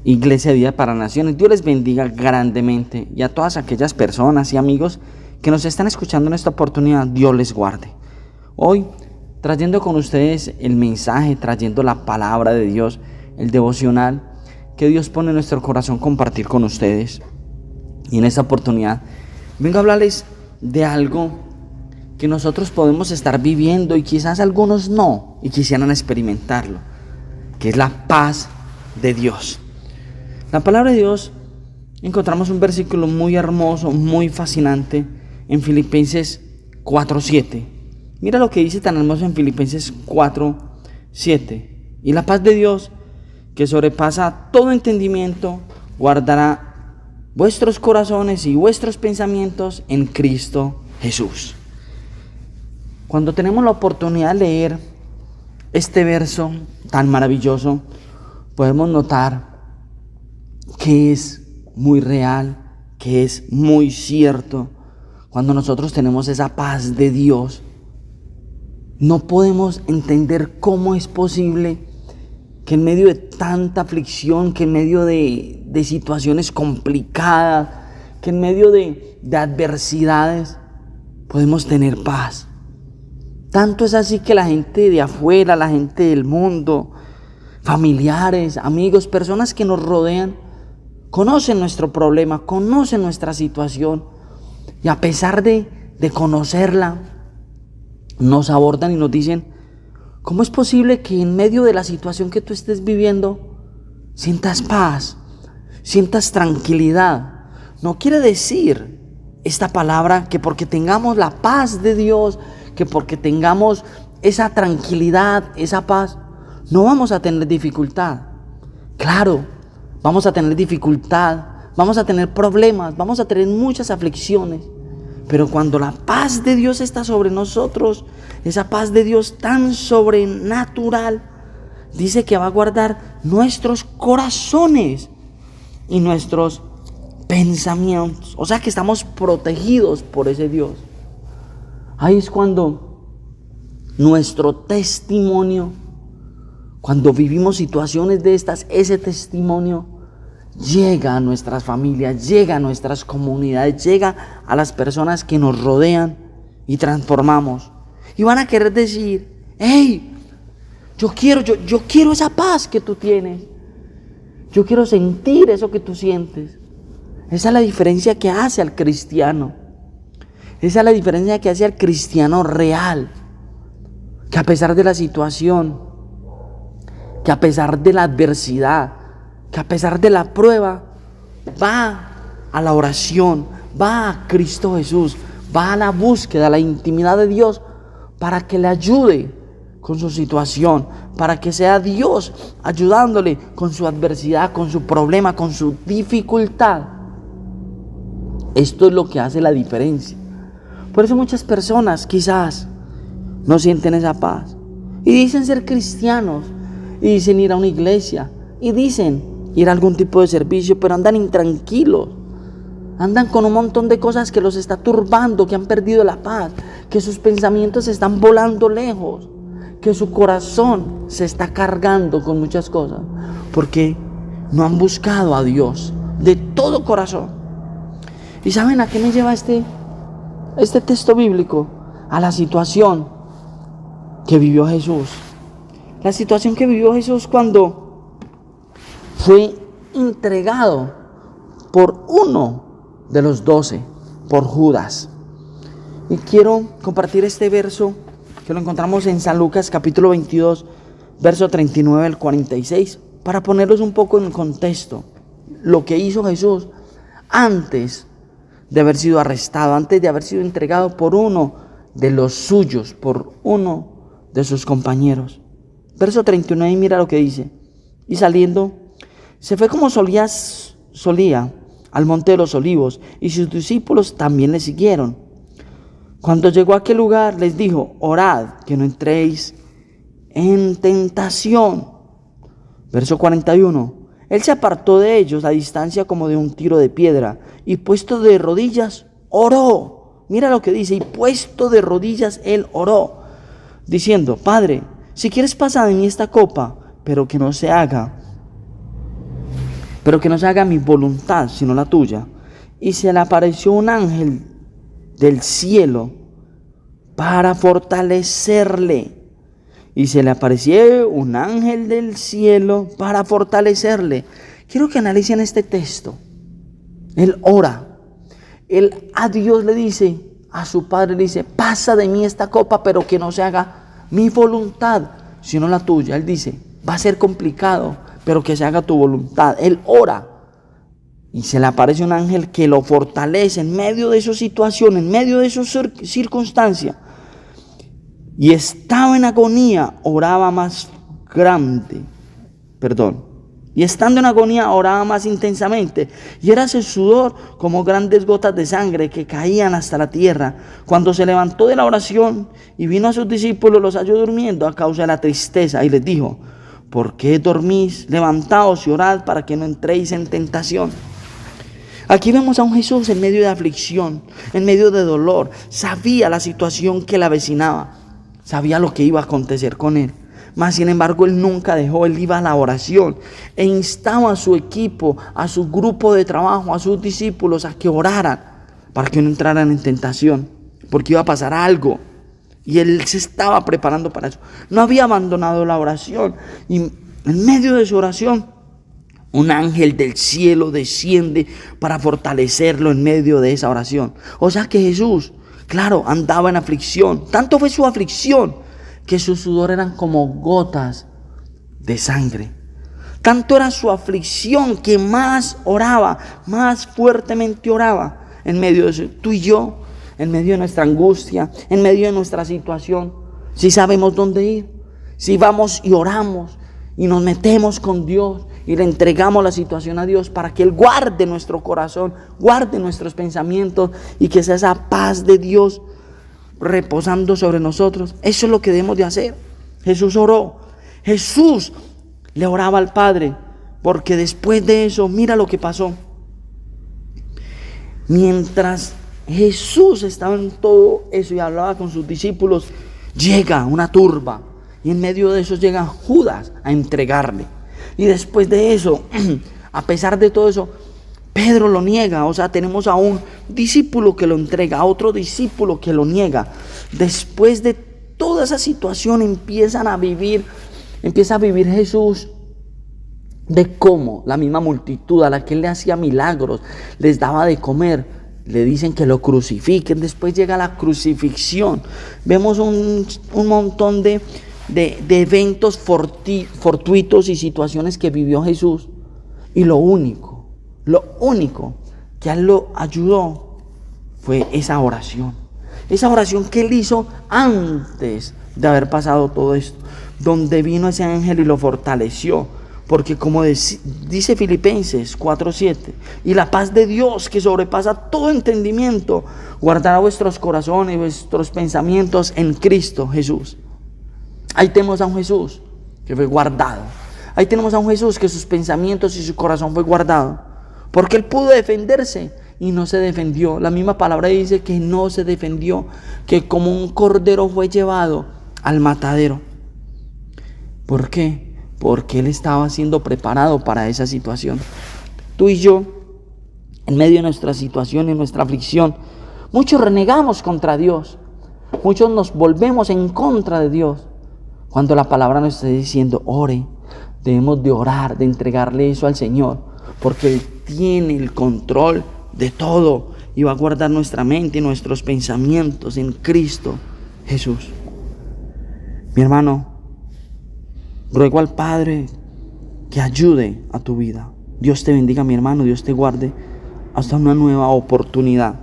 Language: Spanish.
Iglesia de Vida para Naciones. Dios les bendiga grandemente, y a todas aquellas personas y amigos que nos están escuchando en esta oportunidad, Dios les guarde. Hoy, trayendo con ustedes el mensaje, trayendo la palabra de Dios, el devocional que Dios pone en nuestro corazón compartir con ustedes. Y en esta oportunidad vengo a hablarles de algo que nosotros podemos estar viviendo y quizás algunos no, y quisieran experimentarlo, que es la paz de Dios. La palabra de Dios, encontramos un versículo muy hermoso, muy fascinante en Filipenses 4:7. Mira lo que dice tan hermoso en Filipenses 4:7. Y la paz de Dios, que sobrepasa todo entendimiento, guardará vuestros corazones y vuestros pensamientos en Cristo Jesús. Cuando tenemos la oportunidad de leer este verso tan maravilloso, podemos notar que es muy real, que es muy cierto. Cuando nosotros tenemos esa paz de Dios, no podemos entender cómo es posible que en medio de tanta aflicción, que en medio de situaciones complicadas, que en medio de adversidades, podemos tener paz. Tanto es así que la gente de afuera, la gente del mundo, familiares, amigos, personas que nos rodean, conocen nuestro problema, conocen nuestra situación, y a pesar de conocerla, nos abordan y nos dicen: ¿cómo es posible que en medio de la situación que tú estés viviendo sientas paz, sientas tranquilidad? No quiere decir esta palabra que porque tengamos la paz de Dios, que porque tengamos esa tranquilidad, esa paz, no vamos a tener dificultad. Claro, vamos a tener dificultad, vamos a tener problemas, vamos a tener muchas aflicciones. Pero cuando la paz de Dios está sobre nosotros, esa paz de Dios tan sobrenatural, dice que va a guardar nuestros corazones y nuestros pensamientos. O sea que estamos protegidos por ese Dios. Ahí es cuando nuestro testimonio, cuando vivimos situaciones de estas, ese testimonio llega a nuestras familias, llega a nuestras comunidades, llega a las personas que nos rodean y transformamos. Y van a querer decir: hey, yo quiero esa paz que tú tienes. Yo quiero sentir eso que tú sientes. Esa es la diferencia que hace al cristiano. Esa es la diferencia que hace al cristiano real. Que a pesar de la situación, que a pesar de la adversidad, que a pesar de la prueba, va a la oración, va a Cristo Jesús, va a la búsqueda, a la intimidad de Dios, para que le ayude con su situación, para que sea Dios ayudándole con su adversidad, con su problema, con su dificultad. Esto es lo que hace la diferencia. Por eso muchas personas quizás no sienten esa paz y dicen ser cristianos, y dicen ir a una iglesia, y dicen ir a algún tipo de servicio, pero andan intranquilos, andan con un montón de cosas que los está turbando, que han perdido la paz, que sus pensamientos están volando lejos, que su corazón se está cargando con muchas cosas, porque no han buscado a Dios de todo corazón. ¿Y saben a qué me lleva este texto bíblico? A la situación que vivió Jesús. La situación que vivió Jesús cuando fue entregado por uno de los 12, por Judas. Y quiero compartir este verso que lo encontramos en San Lucas capítulo 22, verso 39 al 46, para ponerlos un poco en contexto. Lo que hizo Jesús antes de haber sido arrestado, antes de haber sido entregado por uno de los suyos, por uno de sus compañeros. Verso 39, mira lo que dice: y saliendo, se fue como solía al monte de los olivos, y sus discípulos también le siguieron. Cuando llegó a aquel lugar, les dijo: orad, que no entréis en tentación. Verso 41, él se apartó de ellos a distancia como de un tiro de piedra, y puesto de rodillas, oró. Mira lo que dice: y puesto de rodillas, él oró, diciendo: Padre, si quieres, pasa de mí esta copa, pero que no se haga pero que no se haga mi voluntad, sino la tuya. Y se le apareció un ángel del cielo para fortalecerle. Y se le apareció un ángel del cielo para fortalecerle. Quiero que analicen este texto. Él ora. Él a Dios le dice, a su Padre le dice, pasa de mí esta copa, pero que no se haga mi voluntad, sino la tuya. Él dice, va a ser complicado, pero que se haga tu voluntad. Él ora. Y se le aparece un ángel que lo fortalece en medio de esa situación, en medio de esa circunstancia. Y estaba en agonía, oraba más grande. Y estando en agonía, oraba más intensamente. Y era ese sudor como grandes gotas de sangre que caían hasta la tierra. Cuando se levantó de la oración y vino a sus discípulos, los halló durmiendo a causa de la tristeza. Y les dijo, ¿por qué dormís? Levantaos y orad para que no entréis en tentación. Aquí vemos a un Jesús en medio de aflicción, en medio de dolor. Sabía la situación que le avecinaba. Sabía lo que iba a acontecer con él. Mas sin embargo él nunca dejó, él iba a la oración e instaba a su equipo, a su grupo de trabajo, a sus discípulos a que oraran para que no entraran en tentación, porque iba a pasar algo y él se estaba preparando para eso. No había abandonado la oración y en medio de su oración un ángel del cielo desciende para fortalecerlo en medio de esa oración. O sea que Jesús, claro, andaba en aflicción. Tanto fue su aflicción que su sudor eran como gotas de sangre. Tanto era su aflicción que más oraba, más fuertemente oraba en medio de eso. Tú y yo, en medio de nuestra angustia, en medio de nuestra situación, si sabemos dónde ir, si vamos y oramos y nos metemos con Dios y le entregamos la situación a Dios para que Él guarde nuestro corazón, guarde nuestros pensamientos y que sea esa paz de Dios reposando sobre nosotros. Eso es lo que debemos de hacer. Jesús oró. Jesús le oraba al Padre, porque después de eso, mira lo que pasó. Mientras Jesús estaba en todo eso y hablaba con sus discípulos, llega una turba y en medio de eso llega Judas a entregarle. Y después de eso, a pesar de todo eso, Pedro lo niega. O sea, tenemos a un discípulo que lo entrega, a otro discípulo que lo niega. Después de toda esa situación empieza a vivir Jesús de cómo la misma multitud a la que él le hacía milagros, les daba de comer, le dicen que lo crucifiquen. Después llega la crucifixión. Vemos un montón de eventos fortuitos y situaciones que vivió Jesús. Y lo único que a él lo ayudó fue esa oración. Esa oración que él hizo antes de haber pasado todo esto, donde vino ese ángel y lo fortaleció. Porque como dice Filipenses 4:7, y la paz de Dios que sobrepasa todo entendimiento, guardará vuestros corazones y vuestros pensamientos en Cristo Jesús. Ahí tenemos a un Jesús que fue guardado. Ahí tenemos a un Jesús que sus pensamientos y su corazón fue guardado. Porque él pudo defenderse y no se defendió. La misma palabra dice que no se defendió, que como un cordero fue llevado al matadero. ¿Por qué? Porque él estaba siendo preparado para esa situación. Tú y yo, en medio de nuestra situación y nuestra aflicción, muchos renegamos contra Dios. Muchos nos volvemos en contra de Dios. Cuando la palabra nos está diciendo, ore, debemos de orar, de entregarle eso al Señor, porque Él tiene el control de todo y va a guardar nuestra mente y nuestros pensamientos en Cristo Jesús. Mi hermano, ruego al Padre que ayude a tu vida. Dios te bendiga, mi hermano, Dios te guarde hasta una nueva oportunidad.